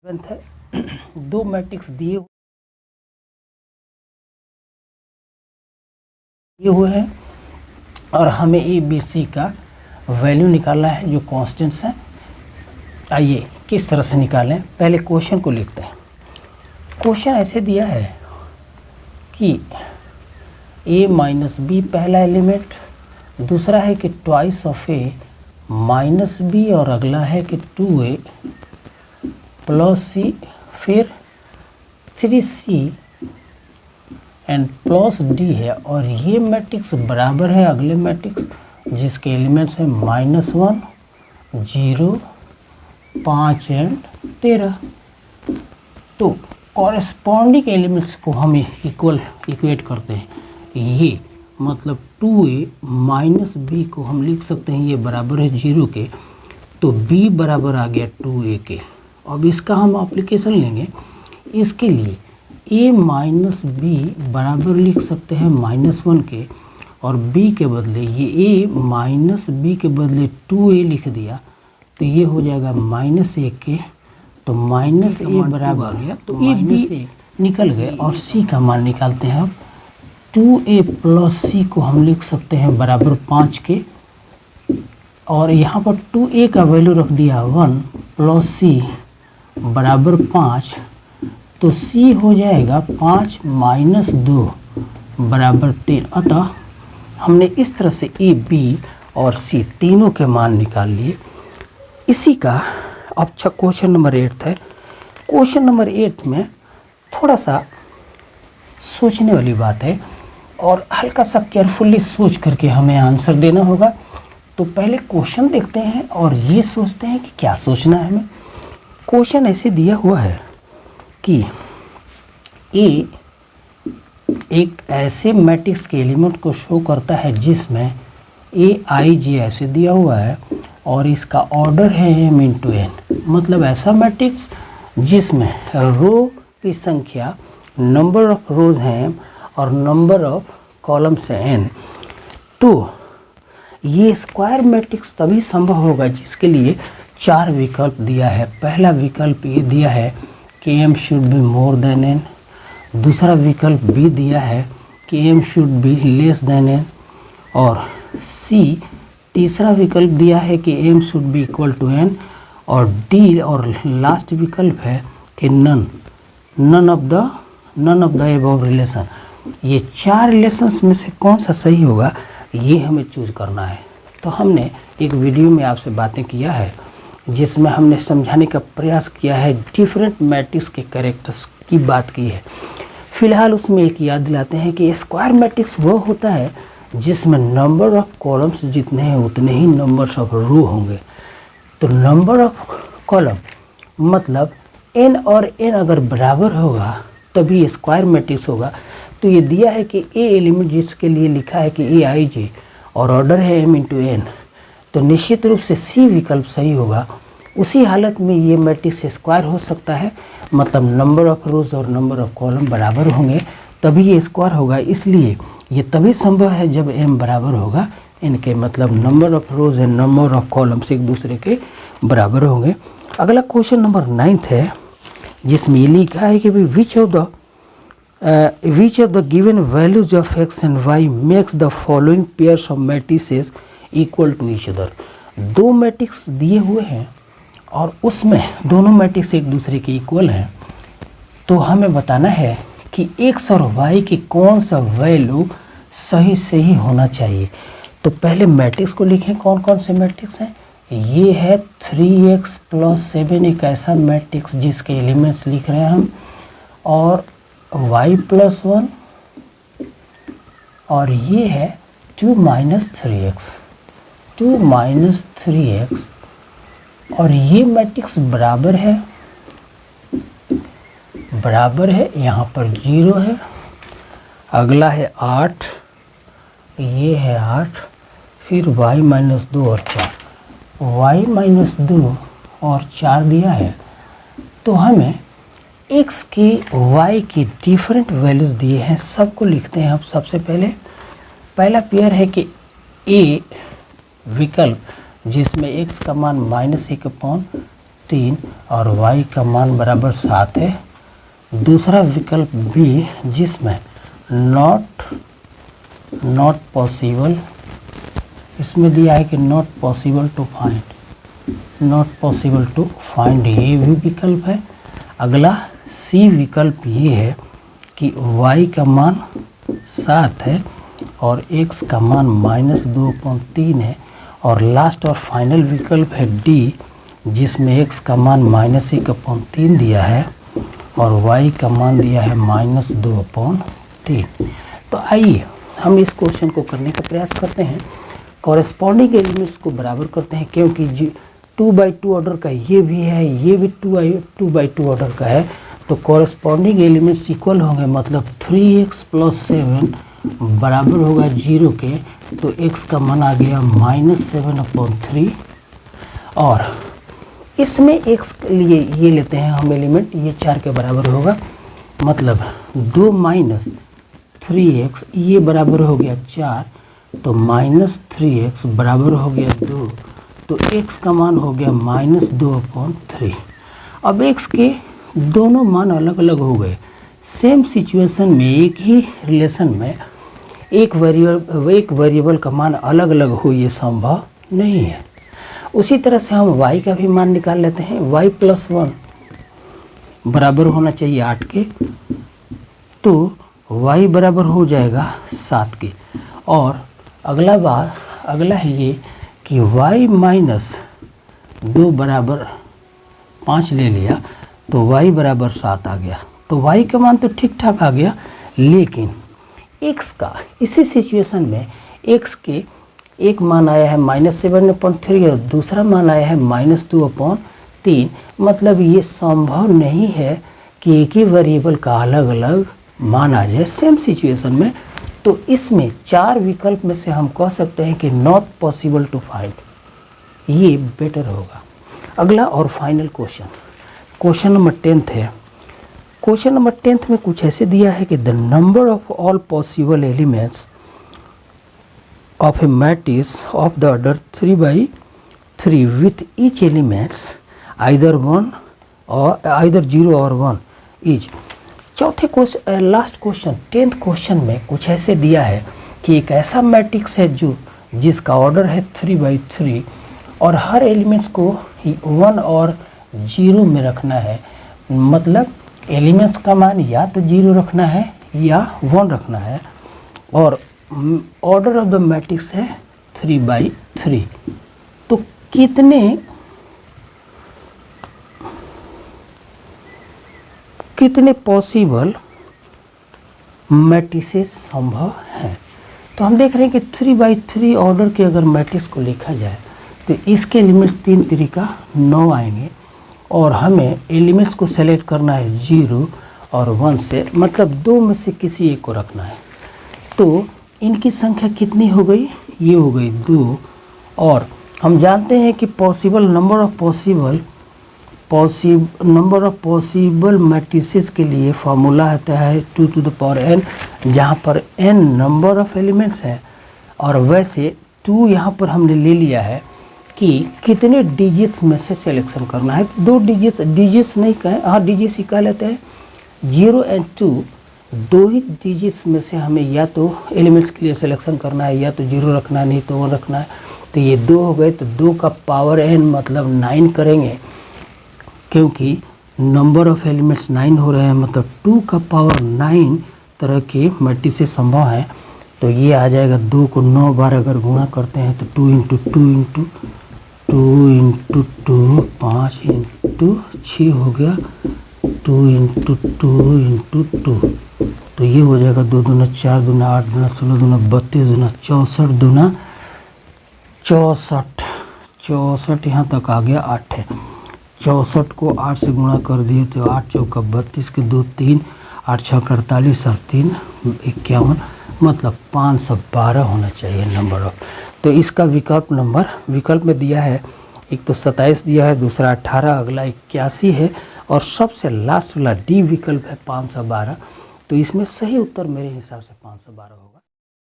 है। दो मैट्रिक्स दिए हुए हैं और हमें ए बी सी का वैल्यू निकालना है जो कांस्टेंट्स हैं। आइए किस तरह से निकालें, पहले क्वेश्चन को लिखते हैं। क्वेश्चन ऐसे दिया है कि a माइनस बी पहला एलिमेंट, दूसरा है कि twice of a minus b और अगला है कि 2a प्लस सी, फिर 3c एंड प्लस डी है और ये मैट्रिक्स बराबर है अगले मैट्रिक्स जिसके एलिमेंट्स हैं -1, 0, 5 एंड 13। तो कॉरेस्पॉन्डिंग एलिमेंट्स को हम इक्वेट करते हैं। ये मतलब 2a माइनस बी को हम लिख सकते हैं, ये बराबर है 0 के, तो b बराबर आ गया 2a के। अब इसका हम एप्लीकेशन लेंगे। इसके लिए a माइनस बी बराबर लिख सकते हैं -1 के, और b के बदले ये a माइनस बी के बदले 2a लिख दिया तो ये हो जाएगा -1 के, तो -a बराबर आ गया, तो a b निकल गए और c का मान निकालते हैं। अब 2a प्लस c को हम लिख सकते हैं बराबर 5 के, और यहाँ पर 2a का वैल्यू रख दिया 1 प्लस c बराबर 5, तो c हो जाएगा 5 माइनस 2 बराबर 3। अतः हमने इस तरह से a, b और c तीनों के मान निकाल लिए। इसी का अब क्वेश्चन नंबर 8 है। क्वेश्चन नंबर 8 में थोड़ा सा सोचने वाली बात है और हल्का सा केयरफुली सोच करके हमें आंसर देना होगा। तो पहले क्वेश्चन देखते हैं और ये सोचते हैं कि क्या सोचना है हमें। क्वेश्चन ऐसे दिया हुआ है कि ए एक ऐसे मैट्रिक्स के एलिमेंट को शो करता है जिसमें ए आई जे ऐसे दिया हुआ है और इसका ऑर्डर है m इंटू n, मतलब ऐसा मैट्रिक्स जिसमें रो की संख्या नंबर ऑफ रोज हैं और नंबर ऑफ कॉलम्स हैं n। तो ये स्क्वायर मैट्रिक्स तभी संभव होगा जिसके लिए 4 विकल्प दिया है। पहला विकल्प ये दिया है कि m should be more than n, दूसरा विकल्प b दिया है कि m should be less than n, और c तीसरा विकल्प दिया है कि m should be equal to n, और d और लास्ट विकल्प है कि none of the above relation. ये 4 रिलेशंस में से कौन सा सही होगा ये हमें चूज करना है। तो हमने एक वीडियो में आपसे बातें किया है जिसमें हमने समझाने का प्रयास किया है, डिफरेंट मैट्रिक्स के कैरेक्टर्स की बात की है। फिलहाल उसमें एक याद दिलाते हैं कि स्क्वायर मैट्रिक्स वो होता है जिसमें नंबर ऑफ कॉलम्स जितने हैं उतने ही नंबर्स ऑफ रो होंगे। तो नंबर ऑफ कॉलम मतलब n और n अगर बराबर होगा तभी स्क्वायर मैट्रिक्स होगा। तो ये दिया है कि a एलिमेंट जिसके लिए लिखा है कि a i j और ऑर्डर है m इंटू n, तो निश्चित रूप से c विकल्प सही होगा। उसी हालत में ये मैट्रिक्स स्क्वायर हो सकता है, मतलब नंबर ऑफ रोज और नंबर ऑफ कॉलम बराबर होंगे तभी ये स्क्वायर होगा। इसलिए ये तभी संभव है जब m बराबर होगा n के, मतलब number of rose and number of columns एक दूसरे के बराबर होंगे। अगला क्वेश्चन नंबर 9 है जिसमें ये लिखा है कि which of the given values of x and y makes the following pairs of matrices equal to each other. 2 matrix दिए हुए हैं और उसमें दोनों मैट्रिक्स एक दूसरे के इक्वल हैं, तो हमें बताना है कि x और y की कौन सा वैल्यू सही सही होना चाहिए। तो पहले मैट्रिक्स को लिखें। कौन कौन से मैट्रिक्स हैं? ये है 3x प्लस 7, एक ऐसा मैट्रिक्स जिसके एलिमेंट्स लिख रहे हैं हम, और y प्लस 1, और ये है 2 माइनस 3x, 2 माइनस 3x, और ये मैट्रिक्स बराबर है यहाँ पर 0 है। अगला है 8, ये है 8, फिर y माइनस 2 और 4, y माइनस 2 और 4 दिया है। तो हमें x के y की डिफरेंट वैल्यूज़ दिए हैं, सबको लिखते हैं। अब सबसे पहला पेयर है कि a विकल्प जिसमें x का मान -1/4 3 और y का मान बराबर 7 है। दूसरा विकल्प बी जिसमें नॉट पॉसिबल, इसमें दिया है कि नॉट पॉसिबल टू फाइंड, ये भी विकल्प है। अगला सी विकल्प ये है कि y का मान 7 है और x का मान -2/3 है। और लास्ट और फाइनल विकल्प है डी जिसमें x का मान -1/3 दिया है और y का मान दिया है -2/3। तो आइए हम इस क्वेश्चन को करने का प्रयास करते हैं। कॉरेस्पॉन्डिंग एलिमेंट्स को बराबर करते हैं, क्योंकि 2/2 ऑर्डर का ये भी है, ये भी 2/2 ऑर्डर का है, तो कॉरेस्पॉन्डिंग एलिमेंट्स इक्वल होंगे, मतलब 3x + 7 बराबर होगा 0 के। तो x का मान आ गया -7/3 और इसमें x के लिए ये लेते हैं हम एलिमेंट, ये 4 के बराबर होगा, मतलब 2 - 3x ये बराबर हो गया 4, तो -3x बराबर हो गया 2, तो x का मान हो गया -2/3। अब x के दोनों मान अलग अलग हो गए। सेम सिचुएशन में, एक ही रिलेशन में एक वेरिएबल का मान अलग अलग हो, ये संभव नहीं है। उसी तरह से हम y का भी मान निकाल लेते हैं। y + 1 बराबर होना चाहिए 8 के, तो y बराबर हो जाएगा 7 के। और अगला है ये कि y - 2 बराबर 5 ले लिया, तो y बराबर 7 आ गया। तो y का मान तो ठीक ठाक आ गया, लेकिन x का इसी सिचुएशन में x के एक मान आया है -7/3 और दूसरा मान आया है -2/3। मतलब ये संभव नहीं है कि एक ही वेरिएबल का अलग अलग मान आ जाए सेम सिचुएशन में। तो इसमें 4 विकल्प में से हम कह सकते हैं कि नॉट पॉसिबल टू फाइंड, ये बेटर होगा। अगला और फाइनल क्वेश्चन नंबर 10 है। क्वेश्चन नंबर 10 में कुछ ऐसे दिया है कि the number of all possible elements of A matrix of the order 3/3 with each elements either 0 और 1 इज। चौथे question, last question 10th question में कुछ ऐसे दिया है कि एक ऐसा मैट्रिक्स है जिसका ऑर्डर है 3/3 और हर एलिमेंट्स को 1 और 0 में रखना है। मतलब एलिमेंट्स का मान या तो 0 रखना है या 1 रखना है, और ऑर्डर ऑफ द मैट्रिक्स है 3/3। तो कितने पॉसिबल मैट्रिसेस संभव हैं? तो हम देख रहे हैं कि 3/3 ऑर्डर के अगर मैट्रिक्स को लिखा जाए तो इसके एलिमेंट्स 3 तरीका 9 आएंगे और हमें एलिमेंट्स को सेलेक्ट करना है 0 और 1 से, मतलब 2 में से किसी एक को रखना है। तो इनकी संख्या कितनी हो गई? ये हो गई 2। और हम जानते हैं कि नंबर ऑफ पॉसिबल मैट्रिसेस के लिए फार्मूला आता है 2n, जहाँ पर n नंबर ऑफ एलिमेंट्स हैं। और वैसे 2 यहाँ पर हमने ले लिया है कि कितने डिजिट्स में से सिलेक्शन करना है। 2 डिजिट्स नहीं कहें, हाँ डिजिट्स ही कह लेते हैं। 0 और 2 2 ही डिजिट्स में से हमें या तो एलिमेंट्स के लिए सिलेक्शन करना है, या तो 0 रखना है, नहीं तो 1 रखना है। तो ये 2 हो गए, तो 2 का पावर n मतलब 9 करेंगे, क्योंकि नंबर ऑफ एलिमेंट्स 9 हो रहे हैं, मतलब 2 का पावर 9 तरह के मैट्रिसेस संभव हैं। तो ये आ जाएगा 2 को 9 बार अगर गुणा करते हैं तो 2 × 2 5 × 6 हो गया, 2 × 2 × 2, तो ये हो जाएगा 2 दूना 4 दूना 8 दूना 16 दूना 32 दूना 64 दूना 64 यहाँ तक आ गया 8 है। 64 को 8 से गुणा कर दिए तो 8 चौका 32 के 2 3, 8 6 48 और 3 51, मतलब 512 होना चाहिए नंबर ऑफ। तो इसका विकल्प में दिया है, एक तो 27 दिया है, दूसरा 18, अगला 81 है और सबसे लास्ट वाला डी विकल्प है 512। तो इसमें सही उत्तर मेरे हिसाब से 512 होगा।